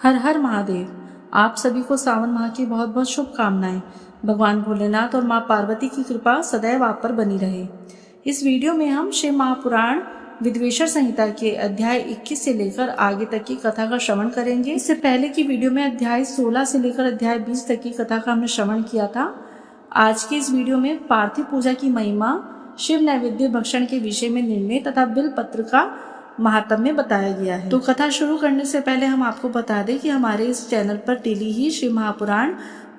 हर हर महादेव। आप सभी को सावन माह की बहुत बहुत शुभकामनाएं। भगवान भोलेनाथ और माँ पार्वती की कृपा सदैव आप पर बनी रहे। इस वीडियो में हम शिव महापुराण विद्वेषर संहिता के अध्याय 21 से लेकर आगे तक की कथा का श्रवण करेंगे। इससे पहले की वीडियो में अध्याय 16 से लेकर अध्याय 20 तक की कथा का हमने श्रवण किया था। आज की इस वीडियो में पार्थिव पूजा की महिमा, शिव नैवेद्य भक्षण के विषय में निर्णय तथा बिल पत्र का महात्म्य बताया गया है। तो कथा शुरू करने से पहले हम आपको बता दें कि हमारे इस चैनल पर डेली ही शिव महापुराण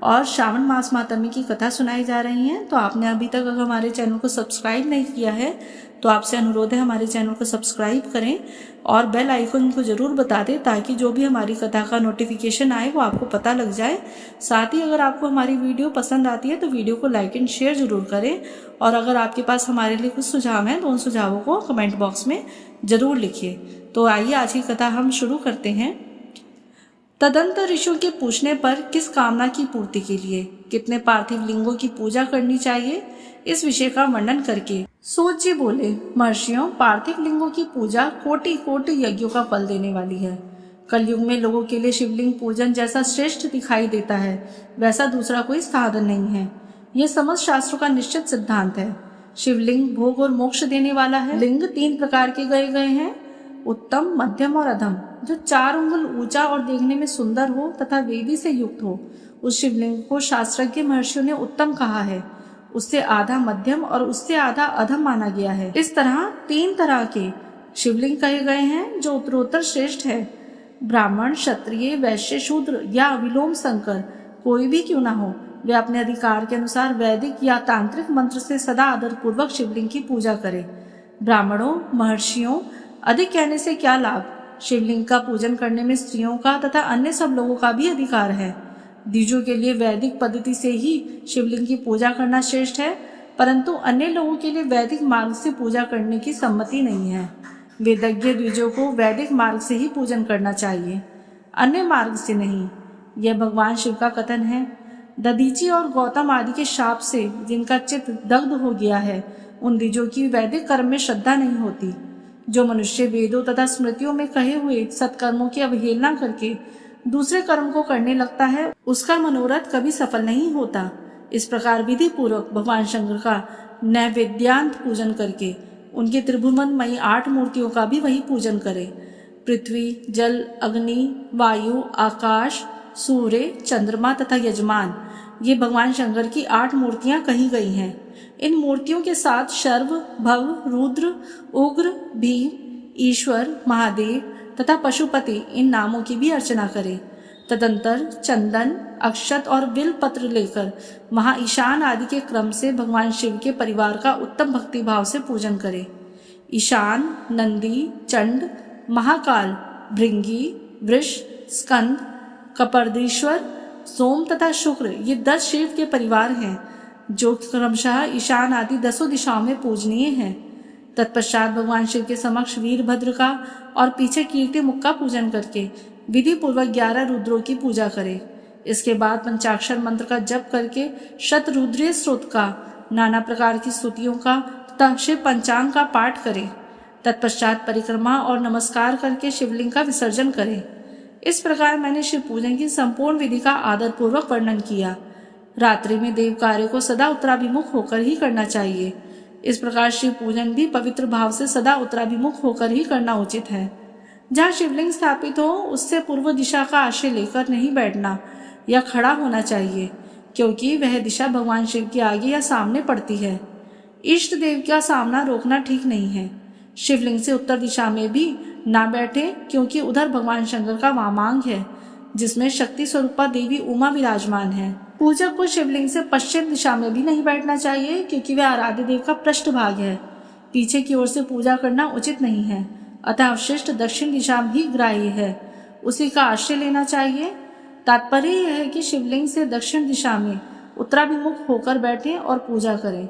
और श्रावण मास महात्म्य की कथा सुनाई जा रही है। तो आपने अभी तक अगर हमारे चैनल को सब्सक्राइब नहीं किया है तो आपसे अनुरोध है हमारे चैनल को सब्सक्राइब करें और बेल आइकन को जरूर बता दें ताकि जो भी हमारी कथा का नोटिफिकेशन आए वो आपको पता लग जाए। साथ ही अगर आपको हमारी वीडियो पसंद आती है तो वीडियो को लाइक एंड शेयर जरूर करें और अगर आपके पास हमारे लिए कुछ सुझाव हैं तो उन सुझावों को कमेंट बॉक्स में जरूर लिखिए। तो आइए आज की कथा हम शुरू करते हैं। तदंतर ऋषियों के पूछने पर किस कामना की पूर्ति के लिए कितने पार्थिव लिंगों की पूजा करनी चाहिए, इस विषय का वर्णन करके सूत जी बोले, महर्षियों, पार्थिव लिंगों की पूजा कोटि कोटि यज्ञों का फल देने वाली है। कलयुग में लोगों के लिए शिवलिंग पूजन जैसा श्रेष्ठ दिखाई देता है वैसा दूसरा कोई साधन नहीं है। यह समस्त शास्त्रों का निश्चित सिद्धांत है। शिवलिंग भोग और मोक्ष देने वाला है। लिंग 3 प्रकार के गए हैं, उत्तम, मध्यम और अधम। जो 4 उंगल ऊंचा और देखने में सुंदर हो तथा वेदी से युक्त हो, उस शिवलिंग को शास्त्रज्ञ महर्षियों ने उत्तम कहा है। उससे आधा मध्यम और उससे आधा अधम माना गया है। इस तरह 3 तरह के शिवलिंग कहे गए हैं जो उत्तरोत्तर श्रेष्ठ है। ब्राह्मण, क्षत्रिय, वैश्य, शूद्र या विलोम संकर कोई भी क्यों ना हो, वे अपने अधिकार के अनुसार वैदिक या तांत्रिक मंत्र से सदा आदर पूर्वक शिवलिंग की पूजा करें। ब्राह्मणों, महर्षियों, अधिक कहने से क्या लाभ। शिवलिंग का पूजन करने में स्त्रियों का तथा अन्य सब लोगों का भी अधिकार है। द्विजों के लिए वैदिक पद्धति से ही शिवलिंग की पूजा करना श्रेष्ठ है, परंतु अन्य लोगों के लिए वैदिक मार्ग से पूजा करने की सम्मति नहीं है। वेदज्ञ द्विजों को वैदिक मार्ग से ही पूजन करना चाहिए, अन्य मार्ग से नहीं। यह भगवान शिव का कथन है। दधीची और गौतम आदि के शाप से जिनका चित्त दग्ध हो गया है, उन द्विजों की वैदिक कर्म में श्रद्धा नहीं होती। जो मनुष्य वेदों तथा स्मृतियों में कहे हुए सत्कर्मों की अवहेलना करके दूसरे कर्म को करने लगता है, उसका मनोरथ कभी सफल नहीं होता। इस प्रकार विधि पूर्वक भगवान शंकर का नैवेद्यांत पूजन करके उनके त्रिभुवनमयी 8 मूर्तियों का भी वही पूजन करे। पृथ्वी, जल, अग्नि, वायु, आकाश, सूर्य, चंद्रमा तथा यजमान, ये भगवान शंकर की 8 मूर्तियां कही गई हैं। इन मूर्तियों के साथ शर्व, भव, रुद्र, उग्र, भीम, ईश्वर, महादेव तथा पशुपति इन नामों की भी अर्चना करें। तदंतर चंदन, अक्षत और बिल पत्र लेकर महा ईशान आदि के क्रम से भगवान शिव के परिवार का उत्तम भक्ति भाव से पूजन करें। ईशान, नंदी, चंड, महाकाल, भृंगी, वृष, स्कंद, कपर्दीश्वर, सोम तथा शुक्र, ये 10 शिव के परिवार हैं जो क्रमशः ईशान आदि 10 दिशाओं में पूजनीय हैं। तत्पश्चात भगवान शिव के समक्ष वीरभद्र का और पीछे कीर्ति मुख का पूजन करके विधि पूर्वक 11 रुद्रों की पूजा करें। इसके बाद पंचाक्षर मंत्र का जप करके शतरुद्रीय स्तोत्र का, नाना प्रकार की स्तुतियों का तथा शिव पंचांग का पाठ करें। तत्पश्चात परिक्रमा और नमस्कार करके शिवलिंग का विसर्जन करें। इस प्रकार मैंने शिव पूजन की संपूर्ण विधि का आदर पूर्वक वर्णन किया। रात्रि में देव कार्य को सदा उत्तराभिमुख होकर ही करना चाहिए। इस प्रकार शिव पूजन भी पवित्र भाव से सदा उत्तराभिमुख होकर ही करना उचित है। जहाँ शिवलिंग स्थापित हो उससे पूर्व दिशा का आश्रय लेकर नहीं बैठना या खड़ा होना चाहिए, क्योंकि वह दिशा भगवान शिव के आगे या सामने पड़ती है। इष्ट देव का सामना रोकना ठीक नहीं है। शिवलिंग से उत्तर दिशा में भी ना बैठे, क्योंकि उधर भगवान शंकर का वामांग है जिसमें शक्ति स्वरूपा देवी उमा विराजमान है। पूजक को शिवलिंग से पश्चिम दिशा में भी नहीं बैठना चाहिए, क्योंकि वह आराध्य देव का पृष्ठभाग है। पीछे की ओर से पूजा करना उचित नहीं है, अतः अवशिष्ट दक्षिण दिशा भी ग्राह्य है, उसी का आश्रय लेना चाहिए। तात्पर्य यह है कि शिवलिंग से दक्षिण दिशा में उत्तराभिमुख होकर बैठे और पूजा करें।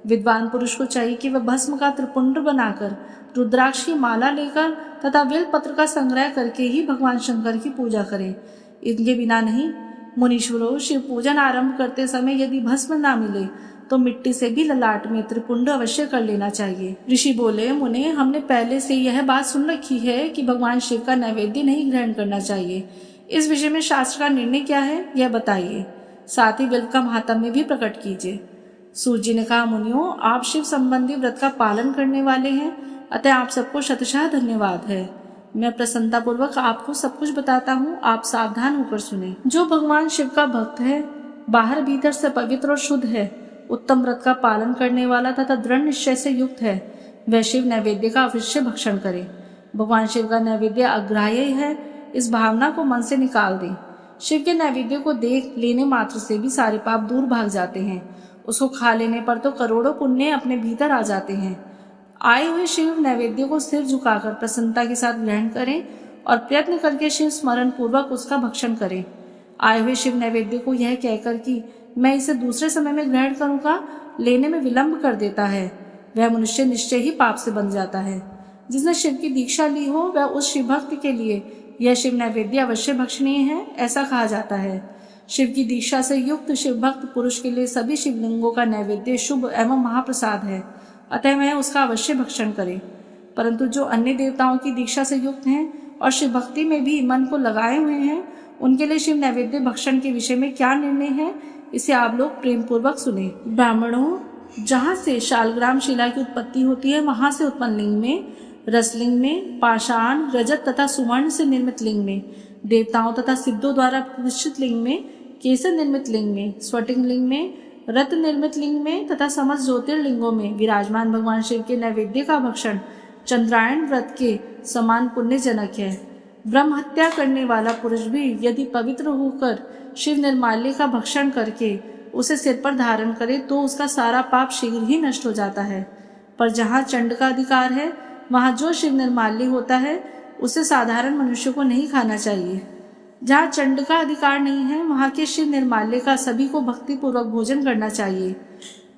विद्वान पुरुष को चाहिए कि वह भस्म का त्रिपुंड बनाकर, रुद्राक्ष की माला लेकर तथा बेल पत्र का संग्रह करके ही भगवान शंकर की पूजा करे, इनके बिना नहीं। मुनीश्वरों, शिव पूजन आरंभ करते समय यदि भस्म ना मिले तो मिट्टी से भी ललाट में त्रिपुंड अवश्य कर लेना चाहिए। ऋषि बोले, मुने, हमने पहले से यह बात सुन रखी है कि भगवान शिव का नैवेद्य नहीं ग्रहण करना चाहिए। इस विषय में शास्त्र का निर्णय क्या है यह बताइए, साथ ही बिल्व का महात्म्य भी प्रकट कीजिए। सूत जी ने कहा, मुनियों, आप शिव संबंधी व्रत का पालन करने वाले हैं, अतः आप सबको शतशः धन्यवाद है। मैं प्रसन्नता पूर्वक आपको सब कुछ बताता हूँ, आप सावधान होकर सुने। जो भगवान शिव का भक्त है, बाहर भीतर से पवित्र और शुद्ध है, उत्तम व्रत का पालन करने वाला तथा दृढ़ निश्चय से युक्त है, वह शिव नैवेद्य का अवश्य भक्षण करे। भगवान शिव का नैवेद्य अग्राह्य है, इस भावना को मन से निकाल दें। शिव के नैवेद्य को देख लेने मात्र से भी सारे पाप दूर भाग जाते हैं। उसको खा लेने पर तो करोड़ों पुण्य अपने भीतर आ जाते हैं। आए हुए शिव नैवेद्य को सिर झुकाकर प्रसन्नता के साथ ग्रहण करें और प्रयत्न करके शिव स्मरण पूर्वक उसका भक्षण करें। आए हुए शिव नैवेद्य को यह कहकर कि मैं इसे दूसरे समय में ग्रहण करूंगा, लेने में विलंब कर देता है, वह मनुष्य निश्चय ही पाप से बन जाता है। जिसने शिव की दीक्षा ली हो, वह उस शिव भक्त के लिए यह शिव नैवेद्य अवश्य भक्षणीय है, ऐसा कहा जाता है। शिव की दीक्षा से युक्त शिव भक्त पुरुष के लिए सभी शिवलिंगों का नैवेद्य शुभ एवं महाप्रसाद है, अतः वह उसका अवश्य भक्षण करे। परंतु जो अन्य देवताओं की दीक्षा से युक्त हैं और शिव भक्ति में भी मन को लगाए हुए हैं, उनके लिए शिव नैवेद्य भक्षण के विषय में क्या निर्णय है, इसे आप लोग प्रेम पूर्वक सुने। ब्राह्मणों, जहाँ से शालग्राम शिला की उत्पत्ति होती है, वहां से उत्पन्न लिंग में, रसलिंग में, पाषाण, रजत तथा सुवर्ण से निर्मित लिंग में, देवताओं तथा सिद्धों द्वारा प्रतिष्ठित लिंग में, केसर निर्मित लिंग में, स्फटिक लिंग में, रत्न निर्मित लिंग में तथा समस्त ज्योतिर्लिंगों में विराजमान भगवान शिव के नैवेद्य का भक्षण चंद्रायण व्रत के समान पुण्यजनक है। ब्रह्म हत्या करने वाला पुरुष भी यदि पवित्र होकर शिव निर्माल्य का भक्षण करके उसे सिर पर धारण करे तो उसका सारा पाप शीघ्र ही नष्ट हो जाता है। पर जहाँ चंड का अधिकार है, वहाँ जो शिव निर्माल्य होता है उसे साधारण मनुष्य को नहीं खाना चाहिए। जहाँ चंड का अधिकार नहीं है, वहाँ के शिव निर्माल्य का सभी को भक्ति पूर्वक भोजन करना चाहिए।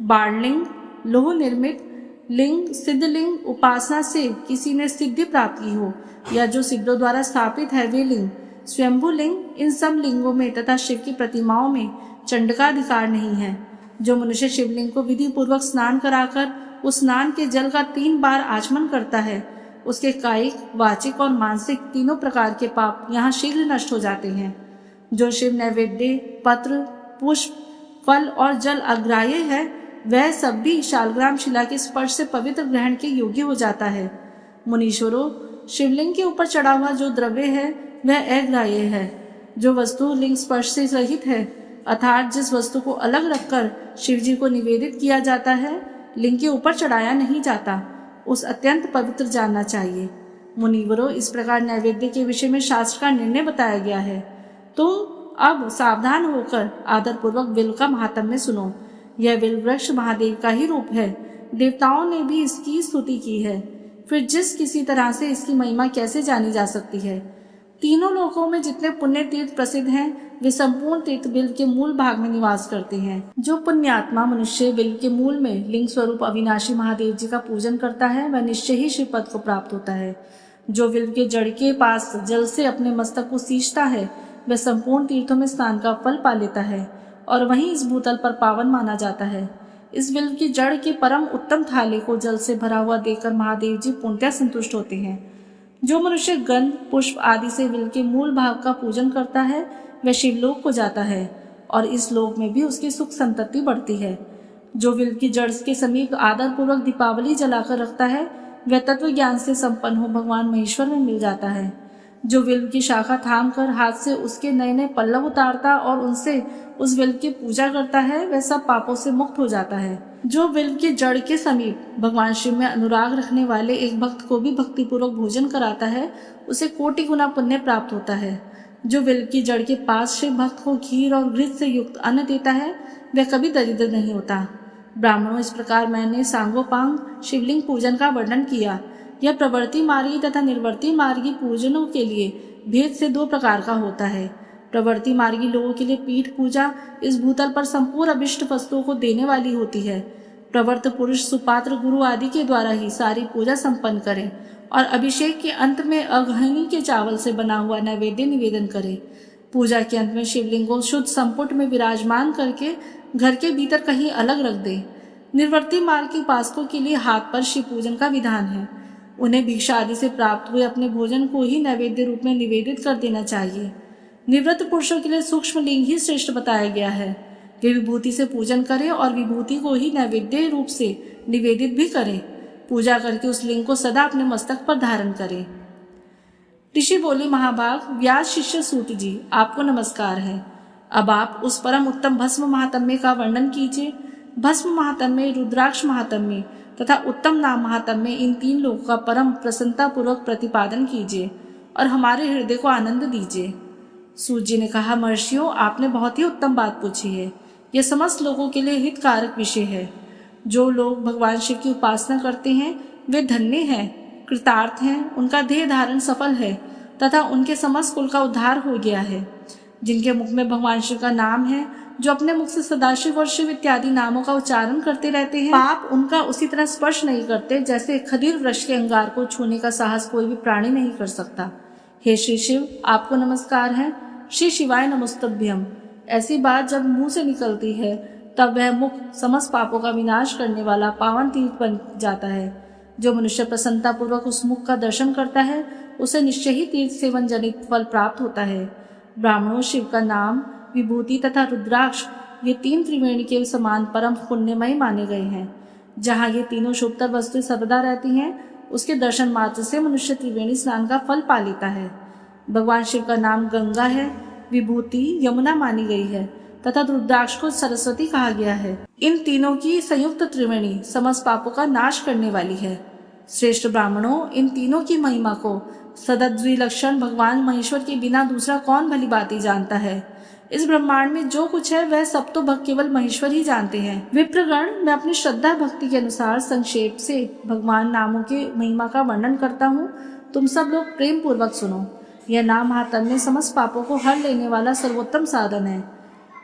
बाणलिंग, लोह निर्मित लिंग, सिद्धलिंग, उपासना से किसी ने सिद्धि प्राप्त की हो या जो सिद्धों द्वारा स्थापित है वे लिंग, स्वयंभू लिंग, इन सब लिंगों में तथा शिव की प्रतिमाओं में चंड का अधिकार नहीं है। जो मनुष्य शिवलिंग को विधि पूर्वक स्नान कराकर उस स्नान के जल का 3 बार आचमन करता है, उसके कायिक, वाचिक और मानसिक तीनों प्रकार के पाप यहाँ शीघ्र नष्ट हो जाते हैं। जो शिव नैवेद्य, पत्र, पुष्प, फल और जल अग्राह्य है, वह सब भी शालग्राम शिला के स्पर्श से पवित्र ग्रहण के योग्य हो जाता है। मुनीश्वरों, शिवलिंग के ऊपर चढ़ा हुआ जो द्रव्य है वह अग्राह्य है। जो वस्तु लिंग स्पर्श से रहित है, अर्थात जिस वस्तु को अलग रखकर शिव जी को निवेदित किया जाता है, लिंग के ऊपर चढ़ाया नहीं जाता, उस अत्यंत पवित्र जानना चाहिए। मुनिवरों, इस प्रकार नैवेद्य के विषय में शास्त्र का निर्णय बताया गया है। तुम अब सावधान होकर आदरपूर्वक बिल्व का महात्म्य सुनो। यह बिल्व वृक्ष महादेव का ही रूप है, देवताओं ने भी इसकी स्तुति की है। फिर जिस किसी तरह से इसकी महिमा कैसे जानी जा सकती है। तीनों लोकों में जितने पुण्य तीर्थ प्रसिद्ध हैं, वे संपूर्ण तीर्थ बिल्व के मूल भाग में निवास करते हैं। जो पुण्यात्मा मनुष्य बिल्व के मूल में लिंग स्वरूप अविनाशी महादेव जी का पूजन करता है, वह निश्चय ही शिव पद को प्राप्त होता है। जो बिल्व के जड़ के पास जल से अपने मस्तक को सींचता है, वह संपूर्ण तीर्थों में स्नान का फल पा लेता है और वहीं इस भूतल पर पावन माना जाता है। इस बिल्व की जड़ के परम उत्तम थाले को जल से भरा हुआ देखकर महादेव जी पूर्णतः संतुष्ट होते हैं। जो मनुष्य गंध, पुष्प आदि से बिल्व के मूल भाग का पूजन करता है, वह शिवलोक को जाता है और इस लोक में भी उसकी सुख संतति बढ़ती है। जो बिल्व की जड़ के समीप आदर पूर्वक दीपावली जलाकर रखता है, वह तत्व ज्ञान से संपन्न हो भगवान महेश्वर में मिल जाता है। जो बिल्व की शाखा थाम कर हाथ से उसके नए नए पल्लव उतारता और उनसे उस बिल्व की पूजा करता है, वह सब पापों से मुक्त हो जाता है। जो बिल्व की जड़ के समीप भगवान शिव में अनुराग रखने वाले एक भक्त को भी भक्तिपूर्वक भोजन कराता है, उसे कोटि गुना पुण्य प्राप्त होता है। जो बिल्व की जड़ के पास शिव भक्त को खीर और घृत से युक्त अन्न देता है, वह कभी दरिद्र नहीं होता। ब्राह्मणों, इस प्रकार मैंने सांगोपांग शिवलिंग पूजन का वर्णन किया। यह प्रवर्ती मार्गी तथा निर्वर्ती मार्गी पूजनों के लिए भेद से 2 प्रकार का होता है। प्रवर्ती मार्गी लोगों के लिए पीठ पूजा इस भूतल पर संपूर्ण अभिष्ट वस्तुओं को देने वाली होती है। प्रवर्त पुरुष सुपात्र गुरु आदि के द्वारा ही सारी पूजा संपन्न करें और अभिषेक के अंत में अगहनी के चावल से बना हुआ नैवेद्य निवेदन करे। पूजा के अंत में शिवलिंग को शुद्ध संपुट में विराजमान करके घर के भीतर कहीं अलग रख दे। निर्वर्ती मार्ग के उपासकों के लिए हाथ पर शिव पूजन का विधान है। उन्हें भिक्षा आदि से प्राप्त हुए अपने भोजन को ही नैवेद्य रूप में निवेदित कर देना चाहिए। निवृत्त पुरुषों के लिए सूक्ष्म लिंग ही श्रेष्ठ बताया गया है। वे विभूति से पूजन करें और विभूति को ही नैवेद्य रूप से निवेदित भी करें। पूजा करके उस लिंग को सदा अपने मस्तक पर धारण करें। ऋषि बोले, महाभाग व्यास शिष्य सूत जी, आपको नमस्कार है। अब आप उस परम उत्तम भस्म महात्म्य का वर्णन कीजिए। भस्म महात्म्य, रुद्राक्ष महात्म्य तथा उत्तम नाम महात्म्य, इन 3 लोगों का परम प्रसन्नता पूर्वक प्रतिपादन कीजिए और हमारे हृदय को आनंद दीजिए। सूत जी ने कहा, महर्षियों, आपने बहुत ही उत्तम बात पूछी है। यह समस्त लोगों के लिए हितकारक विषय है। जो लोग भगवान शिव की उपासना करते हैं वे धन्य हैं, कृतार्थ हैं, उनका देह धारण सफल है तथा उनके समस्त कुल का उद्धार हो गया है। जिनके मुख में भगवान शिव का नाम है, जो अपने मुख से सदाशिव और शिव इत्यादि नामों का उच्चारण करते रहते हैं, पाप उनका उसी तरह स्पर्श नहीं करते जैसे खदीर वृक्ष के अंगार को छूने का साहस कोई भी प्राणी नहीं कर सकता। हे श्री शिव, आपको नमस्कार है। श्री शिवाय नमस्तभ्यम। ऐसी बात जब मुंह से निकलती है तब वह मुख समस्त पापों का विनाश करने वाला पावन तीर्थ बन जाता है। जो मनुष्य प्रसन्नता पूर्वक उस मुख का दर्शन करता है उसे निश्चय ही तीर्थ सेवन जनित फल प्राप्त होता है। ब्राह्मणों, शिव का नाम, विभूति तथा रुद्राक्ष ये 3 त्रिवेणी के समान परम पुण्यमय माने गए हैं। जहाँ ये तीनों शुभतर वस्तुएं सर्वदा रहती हैं, उसके दर्शन मात्र से मनुष्य त्रिवेणी स्नान का फल पा लेता है। भगवान शिव का नाम गंगा है, विभूति यमुना मानी गई है तथा रुद्राक्ष को सरस्वती कहा गया है। इन तीनों की संयुक्त त्रिवेणी समस्त पापों का नाश करने वाली है। श्रेष्ठ ब्राह्मणों, इन तीनों की महिमा को सदद्विलक्षण भगवान महेश्वर के बिना दूसरा कौन भली भांति जानता है। इस ब्रह्मांड में जो कुछ है वह सब तो केवल महेश्वर ही जानते हैं। विप्रगण, मैं अपनी श्रद्धा भक्ति के अनुसार संक्षेप से भगवान नामों के महिमा का वर्णन करता हूँ। तुम सब लोग प्रेम पूर्वक सुनो। यह नाम महात्म्य समस्त पापों को हर लेने वाला सर्वोत्तम साधन है।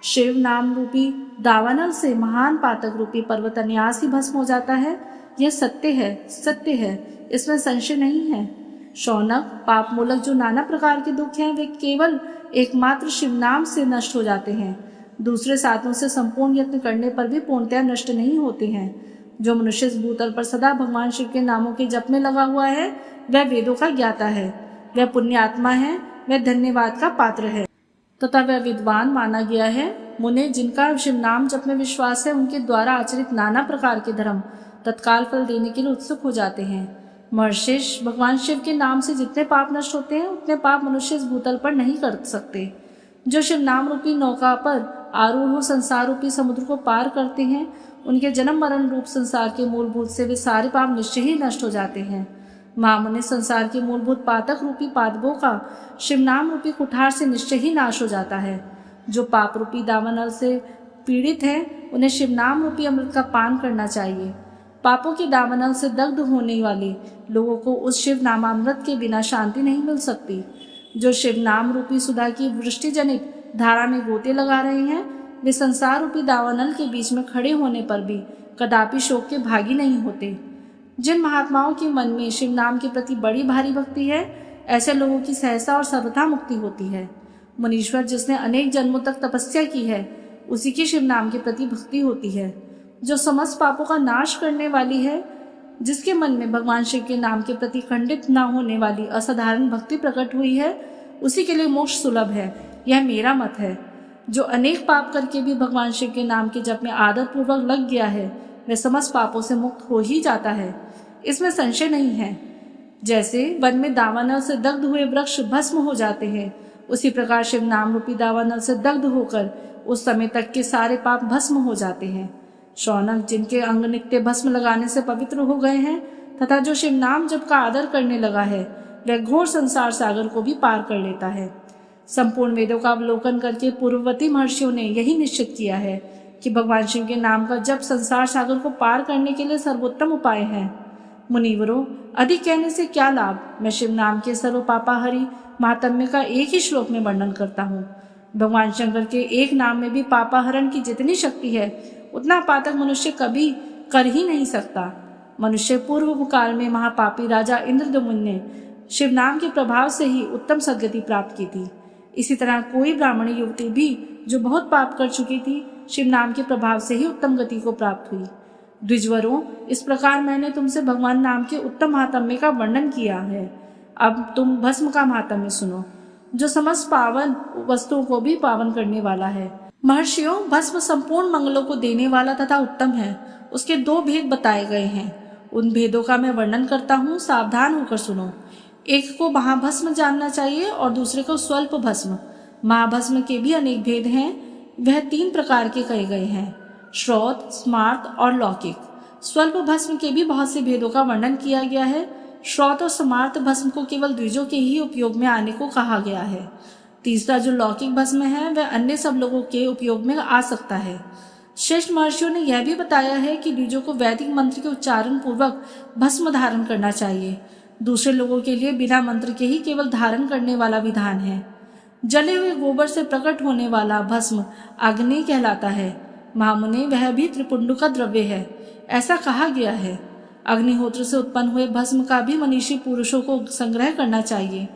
शिव नाम रूपी दावानल से महान पातक रूपी पर्वत अन्यास ही भस्म हो जाता है। यह सत्य है, सत्य है, इसमें संशय नहीं है। शौनक, पाप मूलक जो नाना प्रकार के दुख हैं वे केवल एकमात्र शिव नाम से नष्ट हो जाते हैं। दूसरे साधनों से संपूर्ण यत्न करने पर भी पूर्णतया नष्ट नहीं होते हैं। जो मनुष्य इस भूतल पर सदा भगवान शिव के नामों के जप में लगा हुआ है वह वेदों का ज्ञाता है, वह पुण्यात्मा है, वह धन्यवाद का पात्र है तथा वह विद्वान माना गया है। मुने, जिनका शिव नाम जप में विश्वास है, उनके द्वारा आचरित नाना प्रकार के धर्म तत्काल फल देने के लिए उत्सुक हो जाते हैं। महर्षिष, भगवान शिव के नाम से जितने पाप नष्ट होते हैं उतने पाप मनुष्य इस भूतल पर नहीं कर सकते। जो शिव नाम रूपी नौका पर आरूढ़ हो संसार रूपी समुद्र को पार करते हैं, उनके जन्म मरण रूप संसार के मूलभूत से वे सारे पाप निश्चय ही नष्ट हो जाते हैं। महामुनि, संसार के मूलभूत पातक रूपी पादपों का शिव नाम रूपी कुठार से निश्चय ही नाश हो जाता है। जो पाप रूपी दावानल से पीड़ित हैं उन्हें शिव नाम रूपी अमृत का पान करना चाहिए। पापों के दावानल से दग्ध होने वाले लोगों को उस शिव नामामृत के बिना शांति नहीं मिल सकती। जो शिव नाम रूपी सुधा की वृष्टि जनित धारा में गोते लगा रहे हैं वे संसार रूपी दावानल के बीच में खड़े होने पर भी कदापि शोक के भागी नहीं होते। जिन महात्माओं के मन में शिव नाम के प्रति बड़ी भारी भक्ति है ऐसे लोगों की सहसा और सर्वथा मुक्ति होती है। मुनीश्वर, जिसने अनेक जन्मों तक तपस्या की है उसी की शिव नाम के प्रति भक्ति होती है। जो समस्त पापों का नाश करने वाली है, जिसके मन में भगवान शिव के नाम के प्रति खंडित न होने वाली असाधारण भक्ति प्रकट हुई है, उसी के लिए मोक्ष सुलभ है। यह मेरा मत है। जो अनेक पाप करके भी भगवान शिव के नाम के जप में आदर पूर्वक लग गया है वह समस्त पापों से मुक्त हो ही जाता है, इसमें संशय नहीं है। जैसे वन में दावानल से दग्ध हुए वृक्ष भस्म हो जाते हैं, उसी प्रकार शिव नाम रूपी दावानल से दग्ध होकर उस समय तक के सारे पाप भस्म हो जाते हैं। शौनक, जिनके अंग नित्य भस्म लगाने से पवित्र हो गए हैं तथा जो शिव नाम जप का आदर करने लगा है वह घोर संसार सागर को भी पार कर लेता है। संपूर्ण वेदों का अवलोकन करके पूर्ववर्ती महर्षियों ने यही निश्चित किया है कि भगवान शिव के नाम का जप संसार सागर को पार करने के लिए सर्वोत्तम उपाय है। मुनिवरों, अधिक कहने से क्या लाभ। मैं शिव नाम के सर्व पापाहरि महात्म्य का एक ही श्लोक में वर्णन करता हूँ। भगवान शंकर के एक नाम में भी पापाहरण की जितनी शक्ति है उतना पातक मनुष्य कभी कर ही नहीं सकता। मनुष्य पूर्व काल में महापापी राजा इंद्रदमुन ने शिव नाम के प्रभाव से ही उत्तम सद्गति प्राप्त की थी। इसी तरह कोई ब्राह्मणी युवती भी जो बहुत पाप कर चुकी थी शिव नाम के प्रभाव से ही उत्तम गति को प्राप्त हुई। द्विजवरों, इस प्रकार मैंने तुमसे भगवान नाम के उत्तम महात्म्य का वर्णन किया है। अब तुम भस्म का महात्म्य सुनो। जो समस्त पावन वस्तुओं को भी पावन करने वाला है। महर्षियों, भस्म संपूर्ण मंगलों को देने वाला तथा उत्तम है। उसके 2 भेद बताए गए हैं। उन भेदों का मैं वर्णन करता हूँ, सावधान होकर सुनो। एक को महाभस्म जानना चाहिए और दूसरे को स्वल्प भस्म। महाभस्म के भी अनेक भेद हैं। वह 3 प्रकार के कहे गए हैं, श्रौत, स्मार्त और लौकिक। स्वल्प भस्म के भी बहुत से भेदों का वर्णन किया गया है। श्रौत और स्मार्त भस्म को केवल द्विजों के ही उपयोग में आने को कहा गया है। तीसरा जो लौकिक भस्म है वह अन्य सब लोगों के उपयोग में आ सकता है। श्रेष्ठ महर्षियों ने यह भी बताया है कि द्विजों को वैदिक मंत्र के उच्चारण पूर्वक भस्म धारण करना चाहिए। दूसरे लोगों के लिए बिना मंत्र के ही केवल धारण करने वाला विधान है। जले हुए गोबर से प्रकट होने वाला भस्म अग्नि कहलाता है। महामुने, वह भी त्रिपुंड का द्रव्य है, ऐसा कहा गया है। अग्निहोत्र से उत्पन्न हुए भस्म का भी मनीषी पुरुषों को संग्रह करना चाहिए।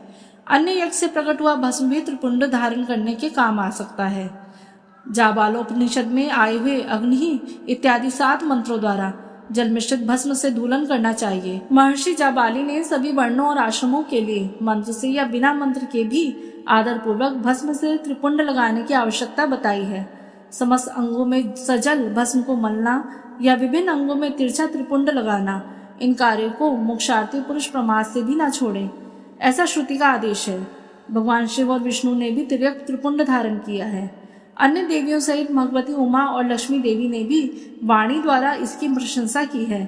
अन्य यज्ञ से प्रकट हुआ भस्म भी त्रिपुंड धारण करने के काम आ सकता है। जाबालोपनिषद में आए हुए अग्नि इत्यादि 7 मंत्रों द्वारा जल मिश्रित भस्म से धूलन करना चाहिए। महर्षि जाबाली ने सभी वर्णों और आश्रमों के लिए मंत्र से या बिना मंत्र के भी आदर पूर्वक भस्म से त्रिपुंड लगाने की आवश्यकता बताई है। समस्त अंगों में सजल भस्म को मलना या विभिन्न अंगों में तिरछा त्रिपुंड लगाना, इन कार्यों को मोक्षार्थी पुरुष प्रमाद से भी न छोड़े, ऐसा श्रुति का आदेश है। भगवान शिव और विष्णु ने भी तिर्यक त्रिपुंड धारण किया है। अन्य देवियों सहित भगवती उमा और लक्ष्मी देवी ने भी वाणी द्वारा इसकी प्रशंसा की है।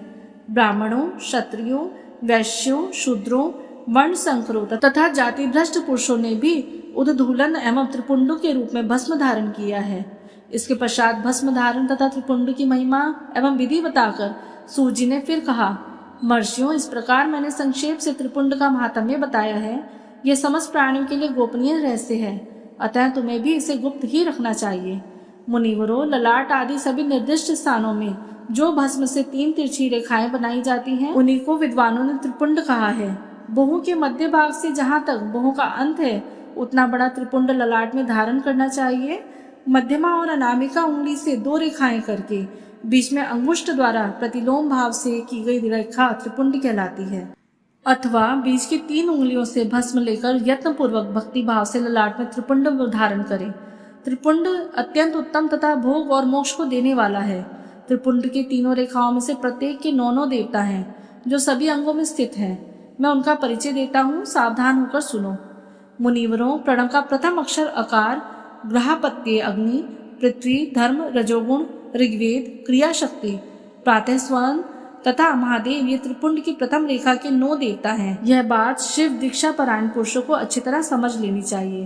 ब्राह्मणों, क्षत्रियों, वैश्यों, शूद्रों, वर्ण संकरों तथा जाति भ्रष्ट पुरुषों ने भी उद्धूलन एवं त्रिपुंडों के रूप में भस्म धारण किया है। इसके पश्चात भस्म धारण तथा त्रिपुंड की महिमा एवं विधि बताकर सूत जी ने फिर कहा, महर्षियों, इस प्रकार मैंने संक्षेप से त्रिपुंड का महात्म्य बताया है। यह समस्त प्राणियों के लिए गोपनीय रहस्य है, अतः तुम्हें भी इसे गुप्त ही रखना चाहिए। मुनिवरों, ललाट आदि सभी निर्दिष्ट स्थानों में जो भस्म से 3 तिरछी रेखाएं बनाई जाती हैं, उन्हीं को विद्वानों ने त्रिपुंड कहा है। बहु के मध्य भाग से जहाँ तक बहु का अंत है, उतना बड़ा त्रिपुंड ललाट में धारण करना चाहिए। मध्यमा और अनामिका उंगली से 2 रेखाएं करके बीच में अंगुष्ठ द्वारा प्रतिलोम भाव से की गई रेखा त्रिपुंड कहलाती है। अथवा बीच की 3 उंगलियों से भस्म लेकर यत्न पूर्वक भक्ति भाव से ललाट में त्रिपुंड धारण करें। त्रिपुंड अत्यंत उत्तम तथा भोग और मोक्ष को देने वाला है। त्रिपुंड के 3 रेखाओं में से प्रत्येक के 9 देवता हैं, जो सभी अंगों में स्थित हैं। मैं उनका परिचय देता हूँ, सावधान होकर सुनो। मुनिवरों, प्रणव का प्रथम अक्षर अकार, ग्रहापत्य अग्नि, पृथ्वी, धर्म, रजोगुण, ऋग्वेद, क्रिया शक्ति, प्रातः स्वर्ण तथा महादेव, ये त्रिपुंड की प्रथम रेखा के 9 देवता हैं। यह बात शिव दीक्षा परायण पुरुषों को अच्छी तरह समझ लेनी चाहिए।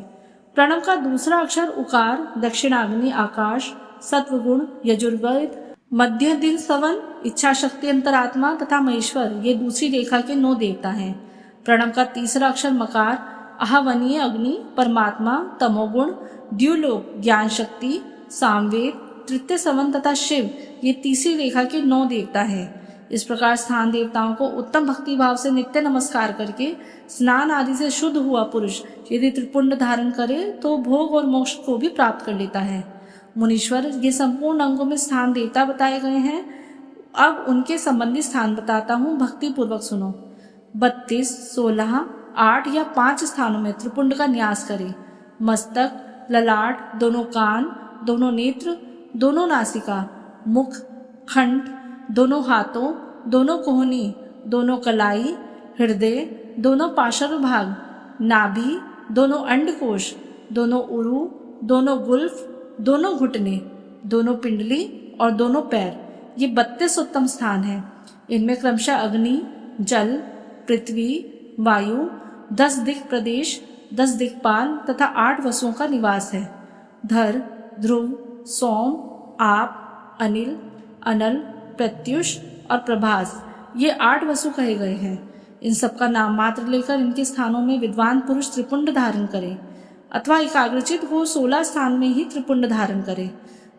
प्रणव का दूसरा अक्षर उकार, दक्षिणाग्नि, आकाश, सत्वगुण, यजुर्वेद, मध्य दिल सवन, इच्छा शक्ति, अंतरात्मा तथा महेश्वर, ये दूसरी रेखा के 9 देवता हैं। प्रणव का तीसरा अक्षर मकार, आहवनीय अग्नि, परमात्मा, तमोगुण, द्युलोक, ज्ञान शक्ति, सामवेद, तृतीय सवन तथा शिव, ये तीसरी रेखा के 9 देवता हैं। इस प्रकार स्थान देवताओं को उत्तम भक्ति भाव से नित्य नमस्कार करके स्नान आदि से शुद्ध हुआ पुरुष यदि त्रिपुंड धारण करे तो भोग और मोक्ष को भी प्राप्त कर लेता है। मुनीश्वर, ये संपूर्ण अंगों में स्थान देवता बताए गए हैं। अब उनके संबंधी स्थान बताता हूँ, भक्ति पूर्वक सुनो। 32, 16, 8 या 5 स्थानों में त्रिपुंड का न्यास करें। मस्तक, ललाट, दोनों कान, दोनों नेत्र, दोनों नासिका, मुख, कंठ, दोनों हाथों, दोनों कोहनी, दोनों कलाई, हृदय, दोनों पार्श्व भाग, नाभि, दोनों अंडकोश, दोनों उरु, दोनों गुल्फ, दोनों घुटने, दोनों पिंडली और दोनों पैर, ये 32 उत्तम स्थान हैं। इनमें क्रमशः अग्नि, जल, पृथ्वी, वायु, 10 दिक् प्रदेश, 10 दिक्पाल तथा 8 वसुओं का निवास है। धर, ध्रुव, सोम, आप, अनिल, अनल, प्रत्युष और प्रभास, ये 8 वसु कहे गए हैं। इन सबका नाम मात्र लेकर इनके स्थानों में विद्वान पुरुष त्रिपुंड धारण करें अथवा एकाग्रचित हो 16 स्थान में ही त्रिपुंड धारण करें।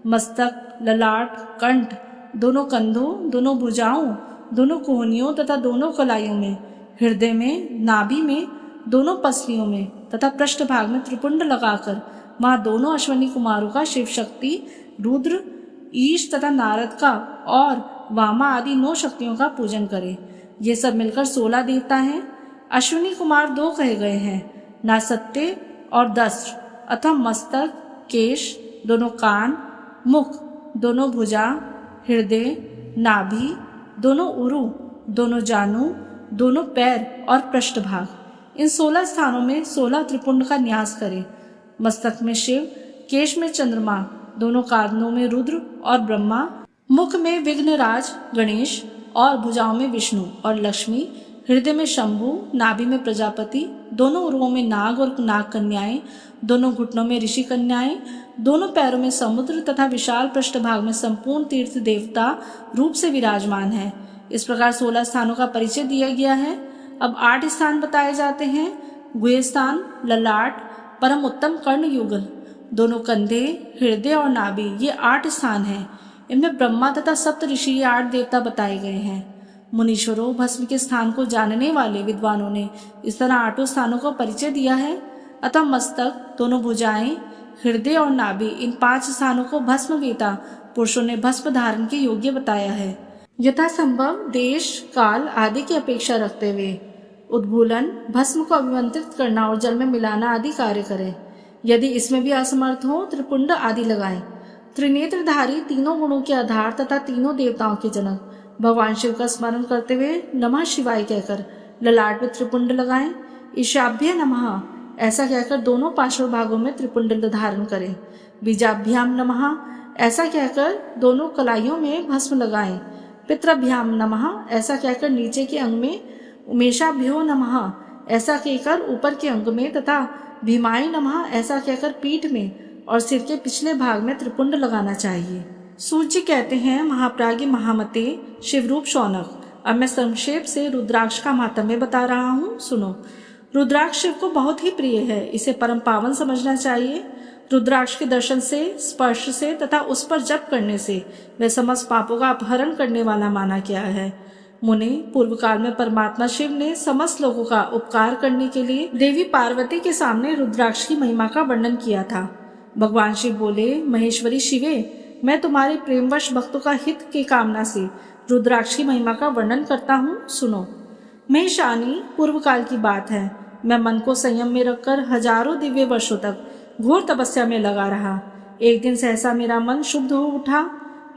मस्तक, ललाट, कंठ, दोनों कंधों, दोनों भुजाओं, दोनों कोहनियों तथा दोनों कलाइयों में, हृदय में, नाभि में, दोनों पसलियों में तथा पृष्ठ भाग में त्रिपुंड लगाकर माँ दोनों अश्वनी कुमारों का शिव शक्ति, रुद्र, ईश तथा नारद का और वामा आदि 9 शक्तियों का पूजन करें। ये सब मिलकर 16 देवता हैं। अश्विनी कुमार 2 कहे गए हैं, नासत्य और दंष्ट्र अथवा मस्तक, केश, दोनों कान, मुख, दोनों भुजा, हृदय, नाभि, दोनों उरु, दोनों जानु, दोनों पैर और पृष्ठभाग, इन 16 स्थानों में 16 त्रिपुंड का न्यास करें। मस्तक में शिव, केश में चंद्रमा, दोनों कानों में रुद्र और ब्रह्मा, मुख में विघ्नराज गणेश और भुजाओं में विष्णु और लक्ष्मी, हृदय में शंभु, नाभि में प्रजापति, दोनों उरुओं में नाग और नाग कन्याएं, दोनों घुटनों में ऋषि कन्याएं, दोनों पैरों में समुद्र तथा विशाल पृष्ठभाग में संपूर्ण तीर्थ देवता रूप से विराजमान है। इस प्रकार 16 स्थानों का परिचय दिया गया है। अब 8 स्थान बताए जाते हैं। गुहे स्थान, ललाट, परम उत्तम कर्ण युगल, दोनों कंधे, हृदय और नाभि, ये 8 स्थान हैं। इनमें ब्रह्मा तथा सप्त ऋषि, ये 8 देवता बताए गए हैं। मुनीश्वरों, भस्म के स्थान को जानने वाले विद्वानों ने इस तरह 8 स्थानों का परिचय दिया है। अतः मस्तक, दोनों भुजाएं, हृदय और नाभि, इन 5 स्थानों को भस्म वेता पुरुषों ने भस्म धारण के योग्य बताया है। यथासंभव देश, काल आदि की अपेक्षा रखते हुए उद्भूलन, भस्म को अभिमंत्रित करना और जल में मिलाना आदि कार्य करें। यदि इसमें भी असमर्थ हो, त्रिपुंड आदि लगाएं। त्रिनेत्रधारी, तीनों गुणों के आधार तथा तीनों देवताओं के जनक भगवान शिव का स्मरण करते हुए नमः शिवाय कहकर ललाट में त्रिपुंड लगाएं। ईशाभ्य नमः ऐसा कहकर दोनों पार्श्व भागों में त्रिपुंड धारण करें। बीजाभ्याम नमः ऐसा कहकर दोनों कलाइयों में भस्म लगाएं। पितृभ्याम नमः ऐसा कहकर नीचे के अंग में, उमेशाभ्यो नमः ऐसा कहकर ऊपर के अंग में तथा भीमाय नमः ऐसा कहकर पीठ में और सिर के पिछले भाग में त्रिपुंड लगाना चाहिए। सूत जी कहते हैं, महाप्राज्ञ महामते शिवरूप शौनक, अब मैं संक्षेप से रुद्राक्ष का महात्म्य बता रहा हूँ, सुनो। रुद्राक्ष शिव को बहुत ही प्रिय है, इसे परम पावन समझना चाहिए। रुद्राक्ष के दर्शन से, स्पर्श से तथा उस पर जप करने से वह समस्त पापों का अपहरण करने वाला माना गया है। मुने, पूर्व काल में परमात्मा शिव ने समस्त लोगों का उपकार करने के लिए देवी पार्वती के सामने रुद्राक्ष की महिमा का वर्णन किया था। भगवान शिव बोले, महेश्वरी शिवे, मैं तुम्हारे प्रेमवश भक्तों का हित की कामना से रुद्राक्ष की महिमा का वर्णन करता हूँ, सुनो। महेशानी, पूर्व काल की बात है, मैं मन को संयम में रखकर हजारों दिव्य वर्षों तक घोर तपस्या में लगा रहा। एक दिन सहसा मेरा मन शुद्ध हो उठा।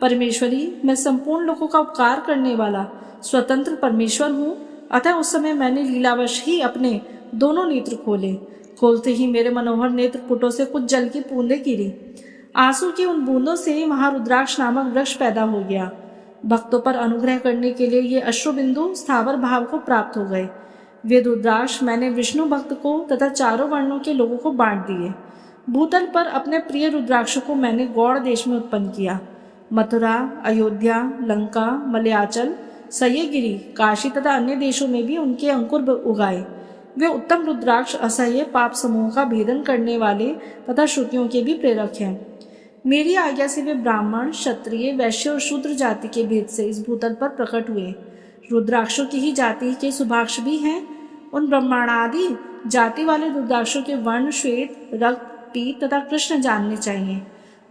परमेश्वरी, मैं संपूर्ण लोगों का उपकार करने वाला स्वतंत्र परमेश्वर हूँ। अतः उस समय मैंने लीलावश ही अपने दोनों नेत्र खोले। खोलते ही मेरे मनोहर नेत्र पुटों से कुछ जल की बूंदें गिरी। आंसू की उन बूंदों से वहां रुद्राक्ष नामक वृक्ष पैदा हो गया। भक्तों पर अनुग्रह करने के लिए ये अश्रुबिंदु स्थावर भाव को प्राप्त हो गए। वे रुद्राक्ष मैंने विष्णु भक्त को तथा चारों वर्णों के लोगों को बांट दिए। भूतल पर अपने प्रिय रुद्राक्ष को मैंने गौड़ देश में उत्पन्न किया। मथुरा, अयोध्या, लंका, मलयाचल, सह्यगिरी, काशी तथा अन्य देशों में भी उनके अंकुर उगाए। वे उत्तम रुद्राक्ष असह्य पाप समूह का भेदन करने वाले तथा श्रुतियों के भी प्रेरक हैं। मेरी आज्ञा से वे ब्राह्मण, क्षत्रिय, वैश्य और शूद्र जाति के भेद से इस भूतल पर प्रकट हुए। रुद्राक्षों की ही जाति के सुभाक्ष भी हैं। उन ब्रह्मांडादि जाति वाले रुद्राक्षों के वर्ण श्वेत, रक्त, पीत तथा कृष्ण जानने चाहिए।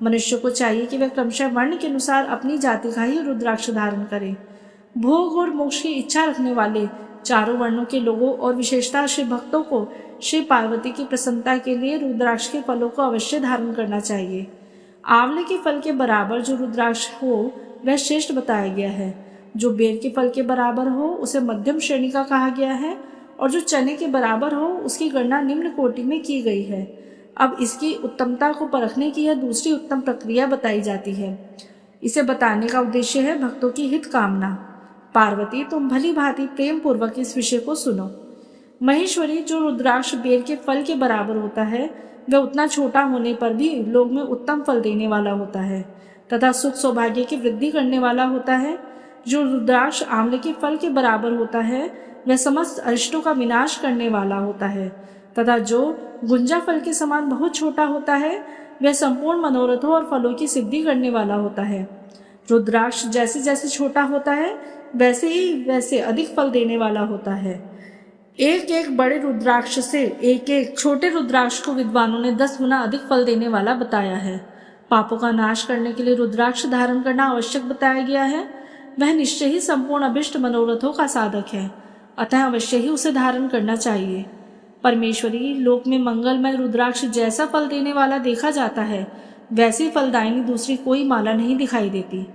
मनुष्य को चाहिए कि वह क्रमशः वर्ण के अनुसार अपनी जाति का ही रुद्राक्ष धारण करे। भोग और मोक्ष की इच्छा रखने वाले चारों वर्णों के लोगों और विशेषतः शिव भक्तों को श्री पार्वती की प्रसन्नता के लिए रुद्राक्ष के फलों को अवश्य धारण करना चाहिए। आंवले के फल के बराबर जो रुद्राक्ष हो वह श्रेष्ठ बताया गया है। जो बेर के फल के बराबर हो उसे मध्यम श्रेणी का कहा गया है, और जो चने के बराबर हो उसकी गणना निम्न कोटि में की गई है। अब इसकी उत्तमता को परखने की यह दूसरी उत्तम प्रक्रिया बताई जाती है। इसे बताने का उद्देश्य है भक्तों की हित कामना। पार्वती, तुम भली भांति प्रेम पूर्वक इस विषय को सुनो। महेश्वरी, जो रुद्राक्ष बेर के फल के बराबर होता है वह उतना छोटा होने पर भी लोग में उत्तम फल देने वाला होता है तथा सुख सौभाग्य की वृद्धि करने वाला होता है। जो रुद्राक्ष आंवले के फल के बराबर होता है वह समस्त अरिष्टों का विनाश करने वाला होता है तथा जो गुंजा फल के समान बहुत छोटा होता है वह संपूर्ण मनोरथों और फलों की सिद्धि करने वाला होता है। रुद्राक्ष जैसे जैसे छोटा होता है वैसे ही वैसे अधिक फल देने वाला होता है। एक एक बड़े रुद्राक्ष से एक एक छोटे रुद्राक्ष को विद्वानों ने 10 गुना अधिक फल देने वाला बताया है। पापों का नाश करने के लिए रुद्राक्ष धारण करना आवश्यक बताया गया है। वह निश्चय ही संपूर्ण अभिष्ट मनोरथों का साधक है, अतः अवश्य ही उसे धारण करना चाहिए। परमेश्वरी लोक में मंगलमय रुद्राक्ष जैसा फल देने वाला देखा जाता है, वैसी फलदायिनी दूसरी कोई माला नहीं दिखाई देती।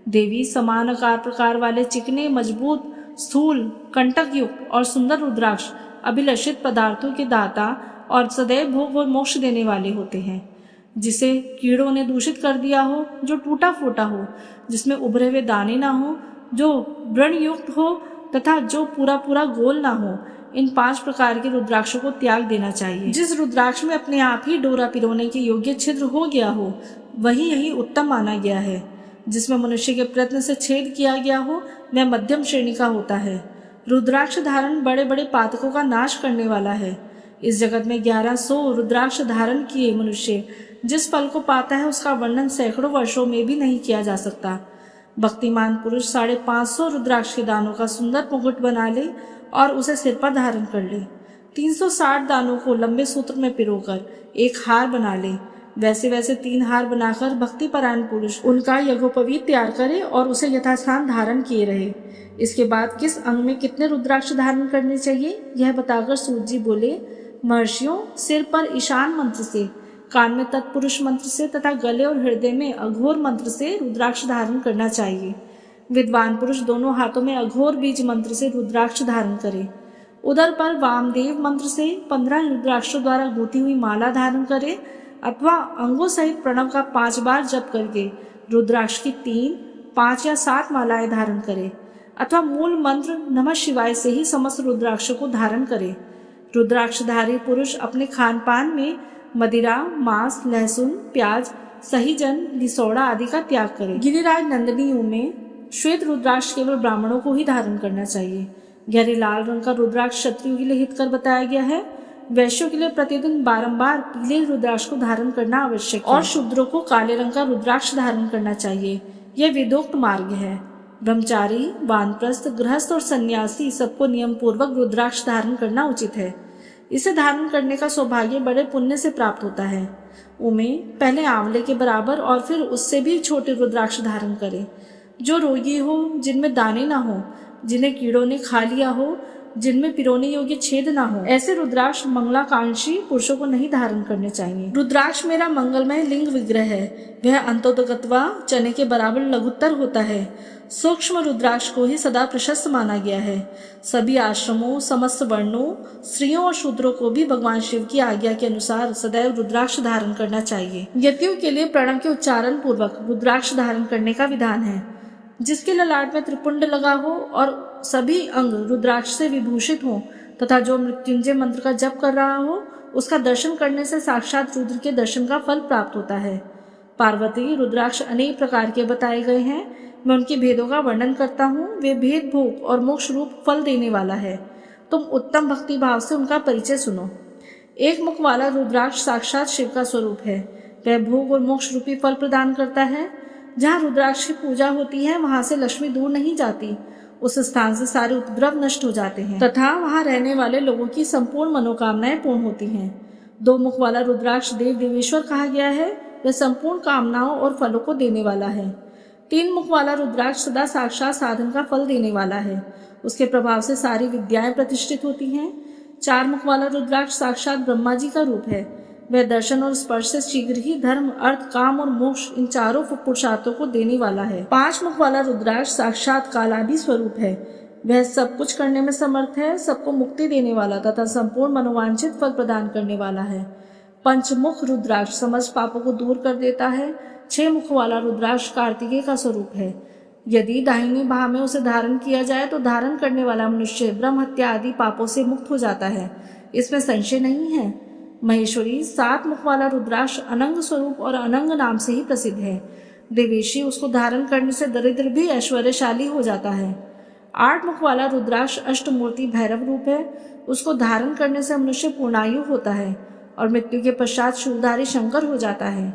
देवी समान आकार प्रकार वाले चिकने, मजबूत, स्थूल, कंटक युक्त और सुंदर रुद्राक्ष अभिलषित पदार्थों के दाता और सदैव भोग और मोक्ष देने वाले होते हैं। जिसे कीड़ों ने दूषित कर दिया हो, जो टूटा फूटा हो, जिसमें उभरे हुए दाने ना हो, जो व्रण युक्त हो तथा जो पूरा पूरा गोल ना हो, इन 5 प्रकार के रुद्राक्षों को त्याग देना चाहिए। जिस रुद्राक्ष में अपने आप ही डोरा पिरोने के योग्य छिद्र हो गया हो, वही यही उत्तम माना गया है। जिसमें मनुष्य के प्रयत्न से छेद किया गया हो, वह मध्यम श्रेणी का होता है। रुद्राक्ष धारण बड़े बड़े पातकों का नाश करने वाला है। इस जगत में 1100 रुद्राक्ष धारण किए मनुष्य जिस फल को पाता है, उसका वर्णन सैकड़ों वर्षों में भी नहीं किया जा सकता। भक्तिमान पुरुष 550 रुद्राक्ष के दानों का सुंदर मुकुट बना ले और उसे सिर पर धारण कर ले। 360 दानों को लंबे सूत्र में पिरोकर एक हार बना ले। वैसे वैसे 3 हार बनाकर भक्तिपरायण पुरुष उनका यज्ञोपवीत तैयार करे और उसे यथास्थान धारण किए रहे। इसके बाद किस अंग में कितने रुद्राक्ष धारण करने चाहिए, यह बताकर सूत जी बोले, महर्षियों, सिर पर ईशान मंत्र से, कान में तत्पुरुष मंत्र से तथा गले और हृदय में अघोर मंत्र से रुद्राक्ष धारण करना चाहिए। विद्वान पुरुष दोनों हाथों में अघोर बीज मंत्र से रुद्राक्ष धारण करे। उदर पर वामदेव मंत्र से 15 रुद्राक्षों द्वारा गूंथी हुई माला धारण करे अथवा अंगों सहित प्रणव का 5 बार जप करके रुद्राक्ष की 3, 5 या 7 मालाएं धारण करे अथवा मूल मंत्र नमः शिवाय से ही समस्त रुद्राक्षों को धारण करे। रुद्राक्षधारी पुरुष अपने खान पान में मदिरा, मांस, लहसुन, प्याज, सहीजन, लिसोड़ा आदि का त्याग करे। गिरिराज नंदिनियों में श्वेत रुद्राक्ष केवल ब्राह्मणों को ही धारण करना चाहिए। गहरे लाल रंग का रुद्राक्ष क्षत्रियों के लिए हितकर बताया गया है। वैश्यों के लिए प्रतिदिन बारंबार पीले रुद्राक्ष को धारण करना आवश्यक है और शूद्रों को काले रंग का रुद्राक्ष धारण करना चाहिए। यह वेदोक्त मार्ग है। ब्रह्मचारी, वानप्रस्थ, गृहस्थ और सन्यासी सबको नियम पूर्वक रुद्राक्ष धारण करना उचित है। इसे धारण करने का सौभाग्य बड़े पुण्य से प्राप्त होता है। उमें पहले आंवले के बराबर और फिर उससे भी छोटे रुद्राक्ष धारण करें। जो रोगी हो, जिनमें दाने ना हो, जिन्हें कीड़ों ने खा लिया हो, जिनमें पिरोने योग्य छेद ना हो, ऐसे रुद्राक्ष मंगलाकांक्षी पुरुषों को नहीं धारण करने चाहिए। रुद्राक्ष मेरा मंगलमय लिंग विग्रह है। वह अंतोदगत्वा चने के बराबर लघुत्तर होता है। सूक्ष्म रुद्राक्ष को ही सदा प्रशस्त माना गया है। सभी आश्रमों, समस्त वर्णों, स्त्रियों और शूद्रों को भी भगवान शिव की आज्ञा के अनुसार सदैव रुद्राक्ष धारण करना चाहिए। यतियों के लिए प्रणव के उच्चारण पूर्वक रुद्राक्ष धारण करने का विधान है। जिसके ललाट में त्रिपुंड लगा हो और सभी अंग रुद्राक्ष से विभूषित हो तथा जो मृत्युंजय मंत्र का जप कर रहा हो, उसका दर्शन करने से साक्षात रुद्र के दर्शन का फल प्राप्त होता है। पार्वती, रुद्राक्ष अनेक प्रकार के बताए गए हैं। मैं उनके भेदों का वर्णन करता हूँ। वे भेद भोग और मोक्ष रूप फल देने वाला है। तुम उत्तम भक्ति भाव से उनका परिचय सुनो। एक मुख वाला रुद्राक्ष साक्षात शिव का स्वरूप है। वह भोग और मोक्ष रूपी फल प्रदान करता है। जहाँ रुद्राक्ष की पूजा होती है, वहां से लक्ष्मी दूर नहीं जाती। उस स्थान से सारे उपद्रव नष्ट हो जाते हैं तथा वहां रहने वाले लोगों की संपूर्ण मनोकामनाएं पूर्ण होती हैं। 2 मुख वाला रुद्राक्ष देव देवेश्वर कहा गया है। वह संपूर्ण कामनाओं और फलों को देने वाला है। 3 मुख वाला रुद्राक्ष सदा साक्षात साधन का फल देने वाला है। उसके प्रभाव से सारी विद्याएं प्रतिष्ठित होती हैं। 4 मुख वाला रुद्राक्ष साक्षात ब्रह्मा जी का रूप है। वह दर्शन और स्पर्श से शीघ्र ही धर्म, अर्थ, काम और मोक्ष इन चारों पुरुषार्थों को देने वाला है। 5 मुख वाला रुद्राक्ष साक्षात कालादि स्वरूप है। वह सब कुछ करने में समर्थ है, सबको मुक्ति देने वाला तथा संपूर्ण मनोवांछित फल प्रदान करने वाला है। 5 मुख रुद्राक्ष समस्त पापों को दूर कर देता है। 6 मुख वाला रुद्राक्ष कार्तिकेय का स्वरूप है। यदि दाहिनी बाह में उसे धारण किया जाए तो धारण करने वाला मनुष्य ब्रह्म हत्या आदि पापों से मुक्त हो जाता है। इसमें संशय नहीं है। महेश्वरी 7 मुख वाला रुद्राक्ष अनंग स्वरूप और अनंग नाम से ही प्रसिद्ध है। देवेशी उसको धारण करने से दरिद्र भी ऐश्वर्यशाली हो जाता है। 8 मुख वाला रुद्राक्ष अष्टमूर्ति भैरव रूप है। उसको धारण करने से मनुष्य पूर्णायु होता है और मृत्यु के पश्चात शूलधारी शंकर हो जाता है।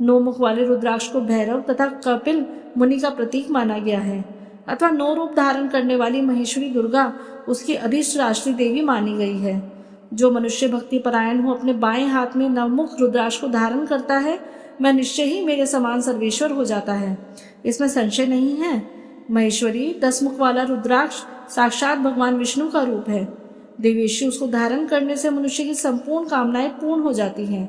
9 मुख वाले रुद्राक्ष को भैरव तथा कपिल मुनि का प्रतीक माना गया है अथवा 9 रूप धारण करने वाली महेश्वरी दुर्गा उसकी अधिष्ठ राष्ट्रीय देवी मानी गई है। जो मनुष्य भक्ति परायण हो अपने बाएं हाथ में नवमुख रुद्राक्ष को धारण करता है, मैं निश्चय ही मेरे समान सर्वेश्वर हो जाता है। इसमें संशय नहीं है। महेश्वरी 10 मुख वाला रुद्राक्ष साक्षात भगवान विष्णु का रूप है। देवेशी उसको धारण करने से मनुष्य की संपूर्ण कामनाएं पूर्ण हो जाती हैं।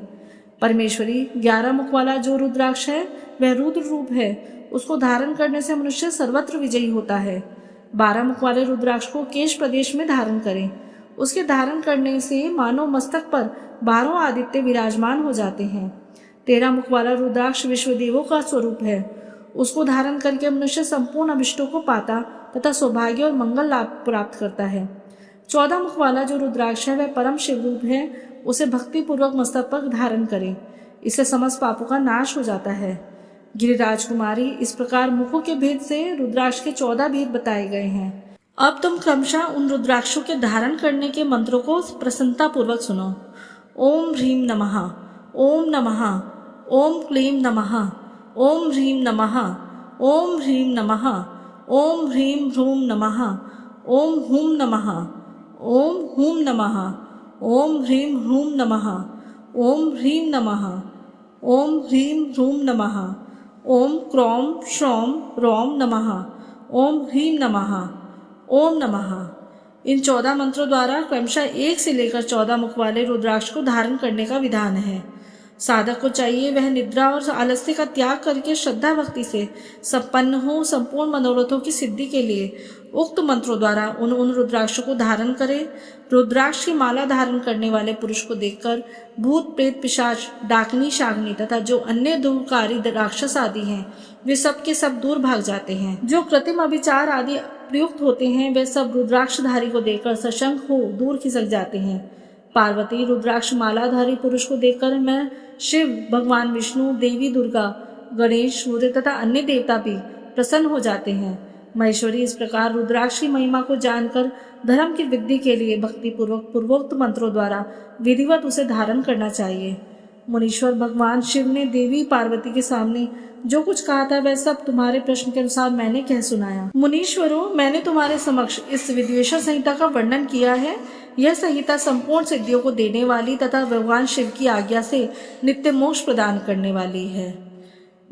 परमेश्वरी 11 मुख वाला जो रुद्राक्ष है वह रुद्र रूप है, उसको धारण करने से मनुष्य सर्वत्र विजयी होता है। 12 मुख वाले रुद्राक्ष को केश प्रदेश में धारण करें। उसके धारण करने से मानव मस्तक पर 12 आदित्य विराजमान हो जाते हैं। 13 मुख वाला रुद्राक्ष विश्वदेवों का स्वरूप है, उसको धारण करके मनुष्य संपूर्ण अभिष्टों को पाता तथा सौभाग्य और मंगल लाभ प्राप्त करता है। 14 मुख वाला जो रुद्राक्ष है वह परम शिव रूप है, उसे भक्ति पूर्वक मस्तक पर धारण करें, इससे समस्त पापों का नाश हो जाता है। गिरिराज कुमारी, इस प्रकार मुखों के भेद से रुद्राक्ष के 14 भेद बताए गए हैं। अब तुम क्रमशः उन रुद्राक्षों के धारण करने के मंत्रों को प्रसन्नता पूर्वक सुनो। ओम ह्रीं नमः, ओम नमः, ओम क्लीं नमः, ओम ह्रीं नमः, ओम ह्रीं नमः, ओम ह्रीं ह्रूं नमः, ओम हुं नमः, ओम हुं नमः, ओम ह्रीं ह्रूं नमः, ओम ह्रीं नमः, ओम ह्रीं ह्रूं नमः, ओम क्रों श्रौं रौं नमः, ओम ह्रीं नमः, ओम नमः। इन 14 मंत्रों द्वारा क्रमशः 1 से लेकर 14 मुख वाले रुद्राक्ष को धारण करने का विधान है। साधक को चाहिए वह निद्रा और आलस्य का त्याग करके श्रद्धा भक्ति से संपन्न हो संपूर्ण मनोरथों की सिद्धि के लिए उक्त मंत्रों द्वारा उन रुद्राक्षों को धारण करे। रुद्राक्ष की माला धारण करने वाले पुरुष को देखकर भूत प्रेत पिशाच डाकनी शाग्नी तथा जो अन्य दुर्कारी राक्षस आदि हैं वे सब के सब दूर भाग जाते हैं। जो कृत्रिम अभिचार आदि प्रयुक्त होते हैं वे सब रुद्राक्षधारी को देखकर सशंक हो दूर खिसक जाते हैं। पार्वती रुद्राक्ष मालाधारी पुरुष को देखकर मैं शिव, भगवान विष्णु, देवी दुर्गा, गणेश, सूर्य तथा अन्य देवता भी प्रसन्न हो जाते हैं। महेश्वरी, इस प्रकार रुद्राक्ष की महिमा को जानकर धर्म की वृद्धि के लिए भक्ति पूर्वक पूर्वोक्त मंत्रों द्वारा विधिवत उसे धारण करना चाहिए। मुनीश्वर भगवान शिव ने देवी पार्वती के सामने जो कुछ कहा था वह सब तुम्हारे प्रश्न के अनुसार मैंने कह सुनाया। मुनीश्वरों, मैंने तुम्हारे समक्ष इस विद्वेषर संहिता का वर्णन किया है। यह संहिता संपूर्ण सिद्धियों को देने वाली तथा भगवान शिव की आज्ञा से नित्य मोक्ष प्रदान करने वाली है।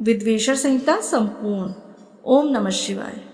विद्वेषर संहिता संपूर्ण। ओम नमः शिवाय।